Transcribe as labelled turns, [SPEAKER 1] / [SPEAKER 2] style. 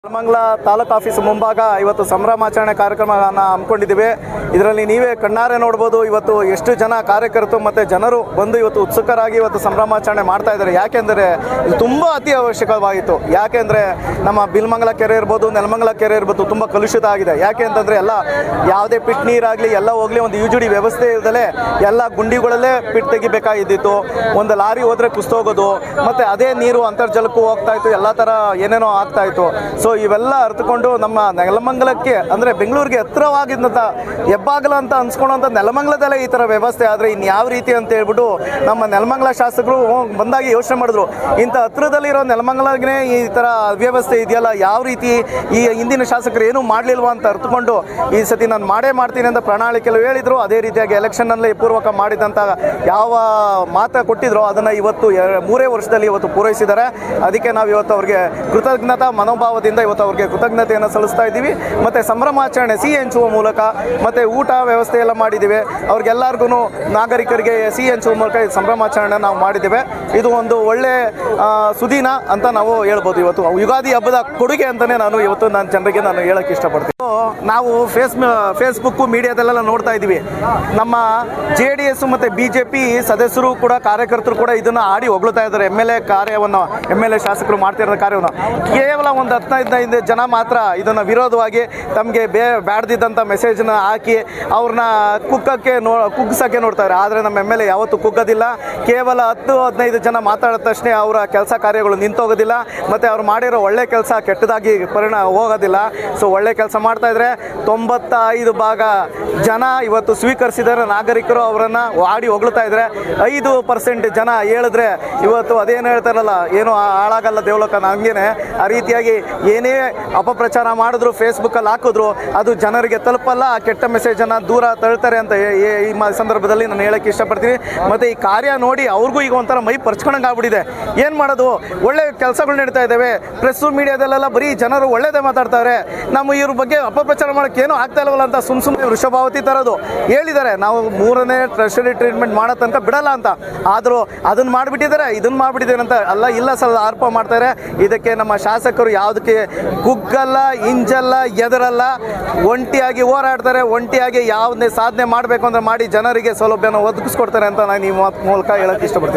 [SPEAKER 1] Nelamangala taluk office ಮುಂಭಾಗ ಇವತ್ತು ಸಂಭ್ರಮಾಚರಣೆ ಕಾರ್ಯಕ್ರಮವನ್ನು ಹಮ್ಮಿಕೊಂಡಿದ್ದೀವಿ. ಇದರಲ್ಲಿ ನೀವೇ ಕಣ್ಣಾರೆ ನೋಡ್ಬೋದು. ಇವತ್ತು ಎಷ್ಟು ಜನ ಕಾರ್ಯಕರ್ತರು ಮತ್ತು ಜನರು ಬಂದು ಇವತ್ತು ಉತ್ಸುಕರಾಗಿ ಇವತ್ತು ಸಂಭ್ರಮಾಚರಣೆ ಮಾಡ್ತಾ ಇದ್ದಾರೆ. ಯಾಕೆಂದರೆ ಇದು ತುಂಬ ಅತಿ ಅವಶ್ಯಕವಾಗಿತ್ತು. ಯಾಕೆಂದರೆ ನಮ್ಮ ಬಿಲ್ಮಂಗಲ ಕೆರೆ ಇರ್ಬೋದು, ನೆಲಮಂಗಲ ಕೆರೆ ಇರ್ಬೋದು, ತುಂಬ ಕಲುಷಿತ ಆಗಿದೆ. ಯಾಕೆ ಅಂತಂದರೆ ಎಲ್ಲ ಯಾವುದೇ ಪಿಟ್ ನೀರಾಗಲಿ ಎಲ್ಲ ಹೋಗಲಿ ಒಂದು UGD ವ್ಯವಸ್ಥೆ ಇರದಲೇ ಎಲ್ಲ ಗುಂಡಿಗಳಲ್ಲೇ ಪಿಟ್ ತೆಗಿಬೇಕಾಗಿದ್ದಿತ್ತು. ಒಂದು ಲಾರಿ ಹೋದರೆ ಕುಸ್ತೋಗೋದು, ಮತ್ತು ಅದೇ ನೀರು ಅಂತರ್ಜಲಕ್ಕೂ ಹೋಗ್ತಾ ಇತ್ತು, ಎಲ್ಲ ಥರ ಏನೇನೋ ಆಗ್ತಾ ಇತ್ತು. ಸೊ ಇವೆಲ್ಲ ಅರ್ಥಕೊಂಡು ನಮ್ಮ ನೆಲಮಂಗಲಕ್ಕೆ ಅಂದರೆ ಬೆಂಗಳೂರಿಗೆ ಹತ್ತಿರವಾಗಿದ್ದಂಥ ಹೆಬ್ಬಾಗಲ ಅಂತ ಅನ್ಸ್ಕೊಳ್ಳೋಂಥ ನೆಲಮಂಗಲದಲ್ಲೇ ಈ ಥರ ವ್ಯವಸ್ಥೆ ಆದರೆ ಇನ್ಯಾವ ರೀತಿ ಅಂತ ಹೇಳ್ಬಿಟ್ಟು ನಮ್ಮ ನೆಲಮಂಗಲ ಶಾಸಕರು ಬಂದಾಗ ಯೋಚನೆ ಮಾಡಿದ್ರು. ಇಂಥ ಹತ್ತಿರದಲ್ಲಿರೋ ನೆಲಮಂಗಲಗೆ ಈ ಥರ ಅವ್ಯವಸ್ಥೆ ಇದೆಯಲ್ಲ, ಯಾವ ರೀತಿ ಈ ಹಿಂದಿನ ಶಾಸಕರು ಏನೂ ಮಾಡಲಿಲ್ವ ಅಂತ ಅರ್ಥಕೊಂಡು ಈ ಸತಿ ನಾನು ಮಾಡ್ತೀನಿ ಅಂತ ಪ್ರಣಾಳಿಕೆಯಲ್ಲಿ ಹೇಳಿದರು. ಅದೇ ರೀತಿಯಾಗಿ ಎಲೆಕ್ಷನ್ನಲ್ಲಿ ಪೂರ್ವಕ ಮಾಡಿದಂಥ ಯಾವ ಮಾತು ಕೊಟ್ಟಿದ್ರು ಅದನ್ನು ಇವತ್ತು 3 ವರ್ಷದಲ್ಲಿ ಇವತ್ತು ಪೂರೈಸಿದ್ದಾರೆ. ಅದಕ್ಕೆ ನಾವು ಇವತ್ತು ಅವ್ರಿಗೆ ಕೃತಜ್ಞತಾ ಮನೋಭಾವದಿಂದ ಇವತ್ತು ಅವ್ರಿಗೆ ಕೃತಜ್ಞತೆಯನ್ನು ಸಲ್ಲಿಸ್ತಾ ಇದ್ದೀವಿ. ಮತ್ತು ಸಂಭ್ರಮಾಚರಣೆ ಸಿಹಿ ಹಂಚುವ ಮೂಲಕ ಮತ್ತು ಊಟ ವ್ಯವಸ್ಥೆ ಎಲ್ಲ ಮಾಡಿದ್ದೀವಿ. ಅವ್ರಿಗೆಲ್ಲರಿಗೂ ನಾಗರಿಕರಿಗೆ ಸಿಹಿ ಹಂಚುವ ಮೂಲಕ ಈ ಸಂಭ್ರಮಾಚರಣೆ ನಾವು ಮಾಡಿದ್ದೇವೆ. ಇದು ಒಂದು ಒಳ್ಳೆ ಸುದಿನ ಅಂತ ನಾವು ಹೇಳ್ಬೋದು. ಇವತ್ತು ಯುಗಾದಿ ಹಬ್ಬದ ಕೊಡುಗೆ ಅಂತಲೇ ನಾನು ಇವತ್ತು ಜನರಿಗೆ ಹೇಳೋಕ್ಕೆ ಇಷ್ಟಪಡ್ತೀನಿ. ನಾವು ಫೇಸ್ಬುಕ್ಕು ಮೀಡಿಯಾದಲ್ಲೆಲ್ಲ ನೋಡ್ತಾ ಇದ್ದೀವಿ. ನಮ್ಮ JDS ಮತ್ತು BJP ಸದಸ್ಯರು ಕೂಡ ಕಾರ್ಯಕರ್ತರು ಕೂಡ ಇದನ್ನು ಆಡಿ ಹೊಗಳ್ತಾ ಇದ್ದಾರೆ. MLA ಶಾಸಕರು ಮಾಡ್ತಿರೋ ಕಾರ್ಯವನ್ನು ಕೇವಲ ಒಂದು 15 ಜನ ಮಾತ್ರ ಇದನ್ನು ವಿರೋಧವಾಗಿ ತಮಗೆ ಬ್ಯಾಡ್ದಿದ್ದಂಥ ಮೆಸೇಜನ್ನ ಹಾಕಿ ಅವ್ರನ್ನ ಕುಗ್ಸೋಕ್ಕೆ ನೋಡ್ತಾರೆ. ಆದರೆ ನಮ್ಮ MLA ಯಾವತ್ತೂ ಕುಗ್ಗೋದಿಲ್ಲ. ಕೇವಲ 10-15 ಜನ ಮಾತಾಡಿದ ತಕ್ಷಣ ಅವರ ಕೆಲಸ ಕಾರ್ಯಗಳು ನಿಂತೋಗೋದಿಲ್ಲ, ಮತ್ತು ಅವ್ರು ಮಾಡಿರೋ ಒಳ್ಳೆ ಕೆಲಸ ಕೆಟ್ಟದಾಗಿ ಹೋಗೋದಿಲ್ಲ. ಸೊ ಒಳ್ಳೆ ಕೆಲಸ ಮಾಡ್ತಾಯಿದ್ರೆ 95% ಜನ ಇವತ್ತು ಸ್ವೀಕರಿಸಿದರೆ ನಾಗರಿಕರು ಅವರನ್ನು ಆಡಿ ಹೊಗಳ್ತಾ ಇದ್ದಾರೆ. 5% ಜನ ಹೇಳಿದ್ರೆ ಇವತ್ತು ಅದೇನು ಹೇಳ್ತಾರಲ್ಲ, ಏನು ಹಾಳಾಗಲ್ಲ ದೇವಲೋಕ ಹಂಗೇನೆ ಆ ರೀತಿಯಾಗಿ ಏನೇ ಅಪಪ್ರಚಾರ ಮಾಡಿದ್ರು ಫೇಸ್ಬುಕ್ಕಲ್ಲಿ ಹಾಕಿದ್ರು ಅದು ಜನರಿಗೆ ತಲುಪಲ್ಲ. ಆ ಕೆಟ್ಟ ಮೆಸೇಜನ್ನು ದೂರ ತಳ್ತಾರೆ ಅಂತ ಈ ಸಂದರ್ಭದಲ್ಲಿ ನಾನು ಹೇಳೋಕ್ಕೆ ಇಷ್ಟಪಡ್ತೀನಿ. ಮತ್ತು ಈ ಕಾರ್ಯ ನೋಡಿ ಅವ್ರಿಗೂ ಈಗ ಒಂಥರ ಮೈ ಪರ್ಚ್ಕೊಂಡಂಗೆ ಆಗ್ಬಿಟ್ಟಿದೆ. ಏನು ಮಾಡೋದು, ಒಳ್ಳೆ ಕೆಲಸಗಳು ನಡೀತಾ ಇದ್ದಾವೆ. ಪ್ರೆಸ್ಸು ಮೀಡಿಯಾದಲ್ಲೆಲ್ಲ ಬರೀ ಜನರು ಒಳ್ಳೇದೇ ಮಾತಾಡ್ತಾರೆ. ನಮ್ಮ ಇವ್ರ ಬಗ್ಗೆ ಅಪಪ್ರಚಾರ ಮಾಡೋಕ್ಕೆ ಏನೂ ಆಗ್ತಾ ಇಲ್ವಲ್ಲ ಅಂತ ಸುಮ್ಮನೆ ವೃಷಭಾವತಿ ತರೋದು ಹೇಳಿದ್ದಾರೆ. ನಾವು 3ನೇ ಟ್ರೆಷರಿ ಟ್ರೀಟ್ಮೆಂಟ್ ಮಾಡೋ ತನಕ ಬಿಡಲ್ಲ ಅಂತ. ಆದರೂ ಅದನ್ನು ಮಾಡಿಬಿಟ್ಟಿದ್ದಾರೆ, ಇದನ್ನು ಮಾಡಿಬಿಟ್ಟಿದ್ದಾರೆ ಅಂತ ಇಲ್ಲ ಸಲ ಆರೋಪ ಮಾಡ್ತಾರೆ. ಇದಕ್ಕೆ ನಮ್ಮ ಶಾಸಕರು ಯಾವುದಕ್ಕೆ ಕುಗ್ಗಲ್ಲ, ಇಂಜಲ್ಲ, ಎದರಲ್ಲ, ಒಂಟಿಯಾಗಿ ಹೋರಾಡ್ತಾರೆ. ಒಂಟಿಯಾಗಿ ಯಾವುದೇ ಸಾಧನೆ ಮಾಡಬೇಕು ಅಂದರೆ ಮಾಡಿ ಜನರಿಗೆ ಸೌಲಭ್ಯನ ಒದಗಿಸ್ಕೊಡ್ತಾರೆ ಅಂತ ನಾನು ಈ ಮೂಲಕ ಹೇಳೋಕ್ಕೆ ಇಷ್ಟಪಡ್ತೀನಿ.